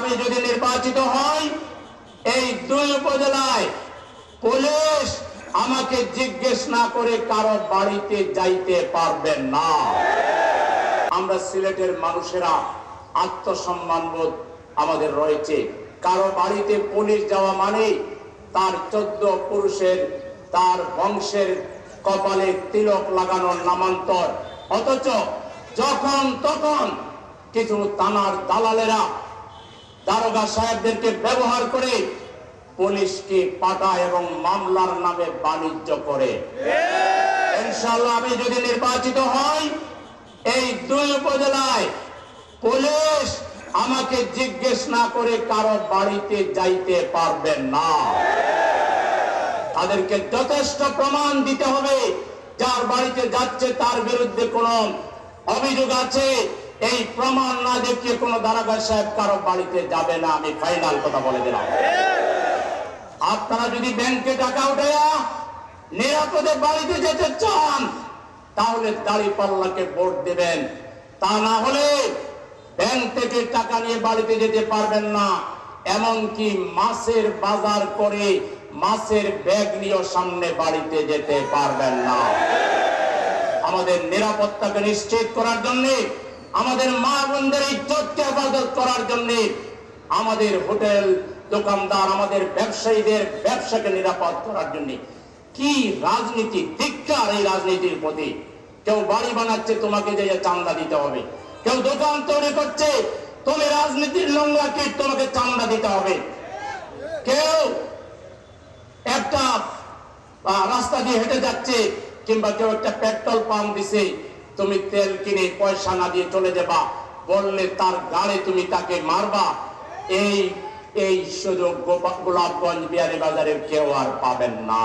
আমি যদি নির্বাচিত হই, এই 2 উপজেলায় পুলিশ আমাকে জিজ্ঞেস না করে কারো বাড়িতে যাইতে পারবেন না। আমরা সিলেটের মানুষেরা আত্মসম্মানবোধ আমাদের রয়েছে। কারো বাড়িতে পুলিশ যাওয়া মানে তার 14 পুরুষের, তার বংশের কপালে তিলক লাগানোর নামান্তর। অথচ যখন তখন কিছু থানার দালালেরা দারোগা সাহেবদেরকে ব্যবহার করে পুলিশকে পাঠায় এবং মামলার নামে বাণিজ্য করে। ইনশাআল্লাহ আমি যদি নির্বাচিত হই, এই 2 উপজেলায় পুলিশ আমাকে জিজ্ঞেস না করে কারো বাড়িতে যাইতে পারবেন না। তাদেরকে যথেষ্ট প্রমাণ দিতে হবে, যার বাড়িতে যাচ্ছে তার বিরুদ্ধে কোনো অভিযোগ আছে। এই প্রমাণ না দেখিয়ে কোনো দারোগা সাহেব কারো বাড়িতে যাবে না। আমি ফাইনাল কথা বলে দিলাম। আপনারা যদি ব্যাংকে টাকা উঠাইয়া নিরাপদে বাড়িতে যেতে চান, তাহলে দাঁড়িপাল্লাকে ভোট দেবেন। তা না হলে ব্যাংক থেকে টাকা নিয়ে বাড়িতে যেতে পারবেন না। এমনকি মাছের বাজার করে মাছের ব্যাগ নিয়েও সামনে বাড়িতে যেতে পারবেন না। আমাদের নিরাপত্তাকে নিশ্চিত করার জন্য, আমাদের মা বোনদের ইজ্জতকে হেফাজত করার জন্য, আমাদের হোটেল দোকানদার, আমাদের ব্যবসায়ীদের ব্যবসাকে নিরাপদ করার জন্য কি রাজনীতি, ধিক্কার এই রাজনীতির প্রতি। কেউ বাড়ি বানাচ্ছে, তোমাকে যে চাঁদা দিতে হবে। কেউ দোকান তৈরি করছে, তুমি রাজনীতির নোংরা কীট, তোমাকে চাঁদা দিতে হবে। কেউ একটা রাস্তা দিয়ে হেঁটে যাচ্ছে, কিংবা কেউ একটা পেট্রোল পাম্প দিছে, তুমি তেল কিনে পয়সা না দিয়ে চলে যাবা, বললে তার গাড়ি তুমি তাকে মারবা। এই সুযোগ গোলাপগঞ্জ বিয়ানীবাজারের কেউ আর পাবেন না।